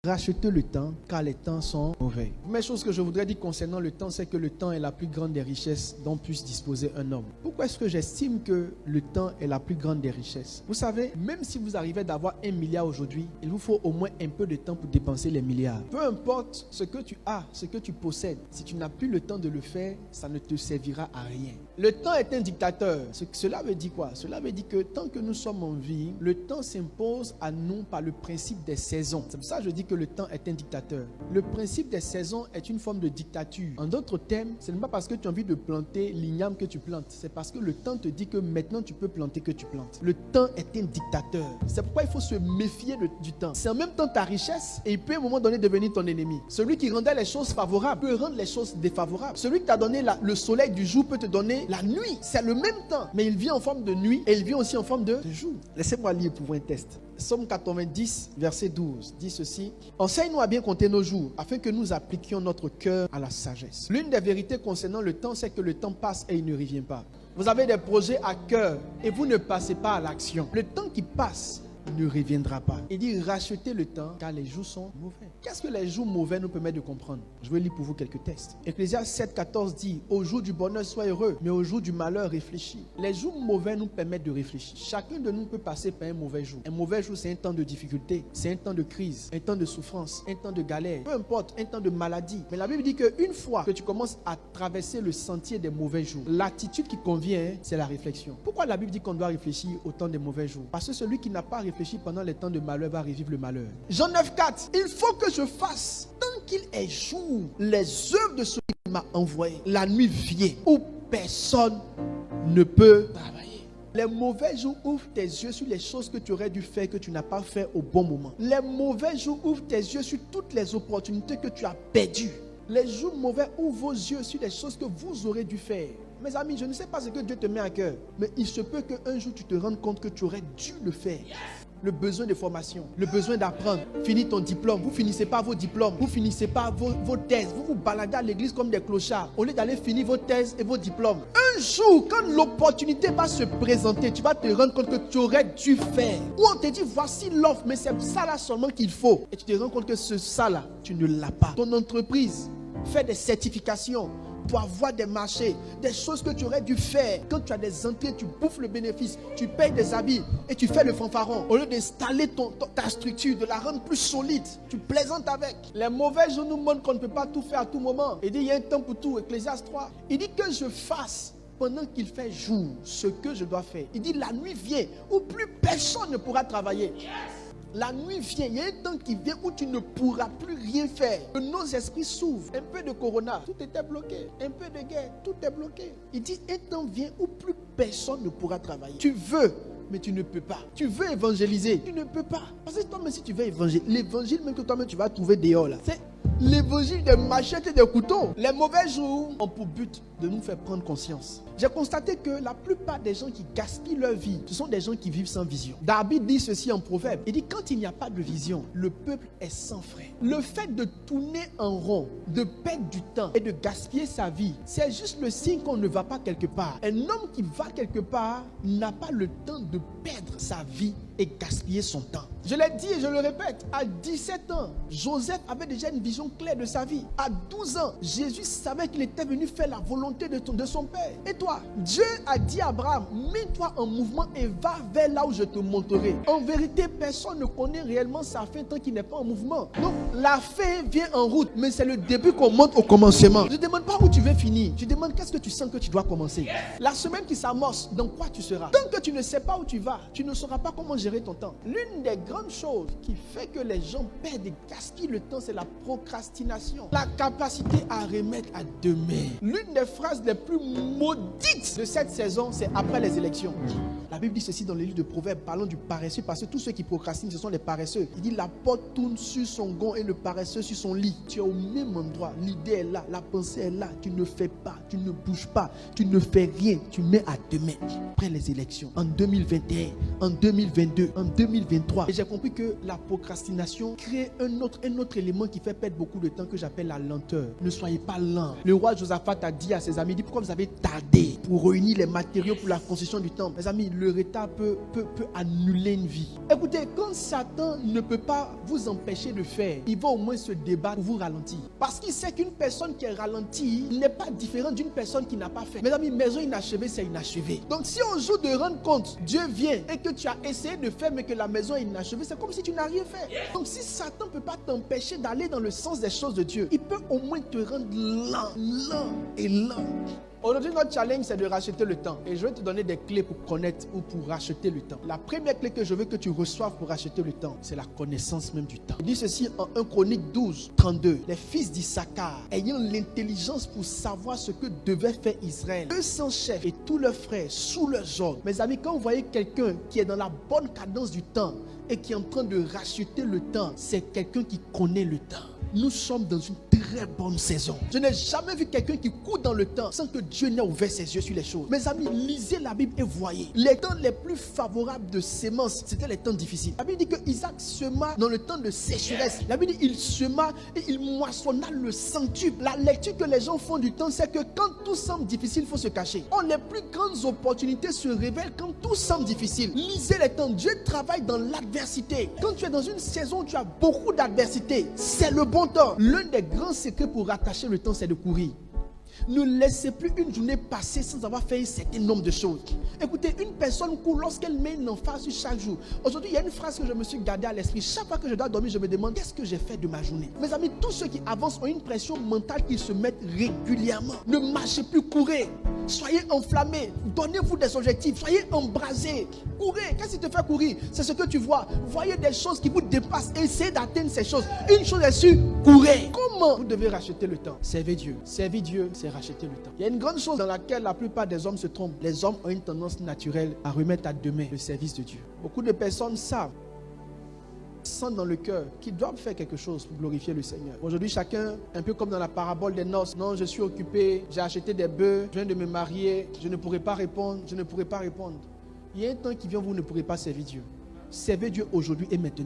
Rachetez le temps car les temps sont mauvais. La première chose que je voudrais dire concernant le temps, c'est que le temps est la plus grande des richesses dont puisse disposer un homme. Pourquoi est-ce que j'estime que le temps est la plus grande des richesses? Vous savez, même si vous arrivez d'avoir 1 milliard aujourd'hui, il vous faut au moins un peu de temps pour dépenser les milliards. Peu importe ce que tu as, ce que tu possèdes, si tu n'as plus le temps de le faire, ça ne te servira à rien. Le temps est un dictateur. Cela veut dire quoi? Cela veut dire que tant que nous sommes en vie, le temps s'impose à nous par le principe des saisons. C'est pour ça que je dis que le temps est un dictateur. Le principe des saisons est une forme de dictature. En d'autres termes, ce n'est pas parce que tu as envie de planter l'igname que tu plantes. C'est parce que le temps te dit que maintenant tu peux planter que tu plantes. Le temps est un dictateur. C'est pourquoi il faut se méfier du temps. C'est en même temps ta richesse et il peut à un moment donné devenir ton ennemi. Celui qui rendait les choses favorables peut rendre les choses défavorables. Celui qui t'a donné le soleil du jour peut te donner la nuit. C'est le même temps, mais il vient en forme de nuit et il vient aussi en forme de jour. Laissez-moi lire pour vous un test. Psaume 90, verset 12, dit ceci: Enseigne-nous à bien compter nos jours, afin que nous appliquions notre cœur à la sagesse. L'une des vérités concernant le temps, c'est que le temps passe et il ne revient pas. Vous avez des projets à cœur et vous ne passez pas à l'action. Le temps qui passe ne reviendra pas. Il dit rachetez le temps car les jours sont mauvais. Qu'est-ce que les jours mauvais nous permettent de comprendre? Je vais lire pour vous quelques textes. Ecclésiaste 7,14 dit: au jour du bonheur sois heureux, mais au jour du malheur réfléchis. Les jours mauvais nous permettent de réfléchir. Chacun de nous peut passer par un mauvais jour. Un mauvais jour, c'est un temps de difficulté, c'est un temps de crise, un temps de souffrance, un temps de galère, peu importe, un temps de maladie. Mais la Bible dit qu'une fois que tu commences à traverser le sentier des mauvais jours, l'attitude qui convient, c'est la réflexion. Pourquoi la Bible dit qu'on doit réfléchir au temps des mauvais jours? Parce que celui qui n'a pas réfléchi pendant les temps de malheur va revivre le malheur. Jean 9,4: il faut que je fasse, tant qu'il est jour, les œuvres de celui qui m'a envoyé. La nuit vient où personne ne peut travailler. Les mauvais jours ouvrent tes yeux sur les choses que tu aurais dû faire, que tu n'as pas fait au bon moment. Les mauvais jours ouvrent tes yeux sur toutes les opportunités que tu as perdues. Les jours mauvais ouvrent vos yeux sur les choses que vous aurez dû faire. Mes amis, je ne sais pas ce que Dieu te met à cœur, mais il se peut qu'un jour tu te rendes compte que tu aurais dû le faire. Le besoin de formation, le besoin d'apprendre. Finis ton diplôme, vous finissez pas vos diplômes, vous finissez pas vos thèses, vous vous baladez à l'église comme des clochards au lieu d'aller finir vos thèses et vos diplômes. Un jour, quand l'opportunité va se présenter, tu vas te rendre compte que tu aurais dû faire. Ou on te dit voici l'offre, mais c'est ça là seulement qu'il faut. Et tu te rends compte que ça là, tu ne l'as pas. Ton entreprise fait des certifications pour avoir des marchés, des choses que tu aurais dû faire. Quand tu as des entrées, tu bouffes le bénéfice, tu payes des habits et tu fais le fanfaron. Au lieu d'installer ta structure, de la rendre plus solide, tu plaisantes avec. Les mauvais jours nous montrent qu'on ne peut pas tout faire à tout moment. Il dit il y a un temps pour tout, Ecclésiaste 3. Il dit que je fasse pendant qu'il fait jour ce que je dois faire. Il dit la nuit vient où plus personne ne pourra travailler. La nuit vient, il y a un temps qui vient où tu ne pourras plus rien faire. Que nos esprits s'ouvrent. Un peu de corona, tout était bloqué. Un peu de guerre, tout est bloqué. Il dit un temps vient où plus personne ne pourra travailler. Tu veux, mais tu ne peux pas. Tu veux évangéliser, tu ne peux pas. Parce que toi-même, si tu veux évangéliser, l'évangile même que toi-même tu vas trouver dehors là, c'est l'évangile des machettes et des couteaux. Les mauvais jours ont pour but de nous faire prendre conscience. J'ai constaté que la plupart des gens qui gaspillent leur vie, ce sont des gens qui vivent sans vision. David dit ceci en Proverbe. Il dit quand il n'y a pas de vision, le peuple est sans frein. Le fait de tourner en rond, de perdre du temps et de gaspiller sa vie, c'est juste le signe qu'on ne va pas quelque part. Un homme qui va quelque part n'a pas le temps de perdre sa vie et gaspiller son temps. Je l'ai dit et je le répète, à 17 ans, Joseph avait déjà une vision claire de sa vie. À 12 ans, Jésus savait qu'il était venu faire la volonté de son Père. Et toi, Dieu a dit à Abraham, mets-toi en mouvement et va vers là où je te montrerai. En vérité, personne ne connaît réellement sa fin tant qu'il n'est pas en mouvement. Donc, la fin vient en route, mais c'est le début qu'on monte au commencement. Je ne demande pas où tu veux finir, je demande qu'est-ce que tu sens que tu dois commencer. La semaine qui s'amorce, dans quoi tu seras? Tant que tu ne sais pas où tu vas, tu ne sauras pas comment gérer ton temps. L'une des grandes choses qui fait que les gens perdent et gaspillent le temps, c'est la procrastination. La capacité à remettre à demain. L'une des phrases les plus maudites de cette saison, c'est après les élections. La Bible dit ceci dans le livre de Proverbes, parlant du paresseux, parce que tous ceux qui procrastinent, ce sont les paresseux. Il dit la porte tourne sur son gond et le paresseux sur son lit. Tu es au même endroit, l'idée est là, la pensée est là, tu ne fais pas, tu ne bouges pas, tu ne fais rien, tu mets à demain. Après les élections, en 2021, en 2022, en 2023. Et j'ai compris que la procrastination crée un autre élément qui fait perdre beaucoup de temps que j'appelle la lenteur. Ne soyez pas lent. Le roi Josaphat a dit à ses amis, dit pourquoi vous avez tardé pour réunir les matériaux pour la construction du temple. Mes amis, le retard peut annuler une vie. Écoutez, quand Satan ne peut pas vous empêcher de faire, il va au moins se débattre pour vous ralentir. Parce qu'il sait qu'une personne qui est ralentie n'est pas différente d'une personne qui n'a pas fait. Mes amis, maison inachevée, c'est inachevé. Donc si un jour de rendre compte, Dieu vient et que tu as essayé de faire mais que la maison est inachevée, c'est comme si tu n'as rien fait. Donc si Satan ne peut pas t'empêcher d'aller dans le sens des choses de Dieu, il peut au moins te rendre lent. Aujourd'hui, notre challenge, c'est de racheter le temps. Et je vais te donner des clés pour connaître ou pour racheter le temps. La première clé que je veux que tu reçoives pour racheter le temps, c'est la connaissance même du temps. Il dit ceci en 1 Chronique 12, 32. Les fils d'Issachar, ayant l'intelligence pour savoir ce que devait faire Israël, 200 chefs et tous leurs frères sous leurs ordres. Mes amis, quand vous voyez quelqu'un qui est dans la bonne cadence du temps et qui est en train de racheter le temps, c'est quelqu'un qui connaît le temps. Nous sommes dans une très bonne saison. Je n'ai jamais vu quelqu'un qui court dans le temps sans que Dieu n'ait ouvert ses yeux sur les choses. Mes amis, lisez la Bible et voyez. Les temps les plus favorables de sémence, c'était les temps difficiles. La Bible dit que Isaac sema dans le temps de sécheresse. La Bible dit qu'il sema et il moissonna le centuple. La lecture que les gens font du temps, c'est que quand tout semble difficile, il faut se cacher. Oh, les plus grandes opportunités se révèlent quand tout semble difficile. Lisez les temps. Dieu travaille dans l'adversité. Quand tu es dans une saison où tu as beaucoup d'adversité, c'est le bon temps. L'un des grands secrets pour rattacher le temps, c'est de courir. Ne laissez plus une journée passer sans avoir fait un certain nombre de choses. Écoutez, une personne court lorsqu'elle met une emphase sur chaque jour. Aujourd'hui, il y a une phrase que je me suis gardée à l'esprit. Chaque fois que je dois dormir, je me demande qu'est-ce que j'ai fait de ma journée. Mes amis, tous ceux qui avancent ont une pression mentale qu'ils se mettent régulièrement. Ne marchez plus, courez. Soyez enflammés. Donnez-vous des objectifs. Soyez embrasés. Courez. Qu'est-ce qui te fait courir? C'est ce que tu vois. Voyez des choses qui vous dépassent. Essayez d'atteindre ces choses. Une chose est sûre, courez. Comment vous devez racheter le temps? Servez Dieu. Servir Dieu, c'est racheter le temps. Il y a une grande chose dans laquelle la plupart des hommes se trompent. Les hommes ont une tendance naturelle à remettre à demain le service de Dieu. Beaucoup de personnes sentent dans le cœur qu'ils doivent faire quelque chose pour glorifier le Seigneur. Aujourd'hui, chacun, un peu comme dans la parabole des noces, non, je suis occupé, j'ai acheté des bœufs, je viens de me marier, je ne pourrai pas répondre. Il y a un temps qui vient où vous ne pourrez pas servir Dieu. Servez Dieu aujourd'hui et maintenant.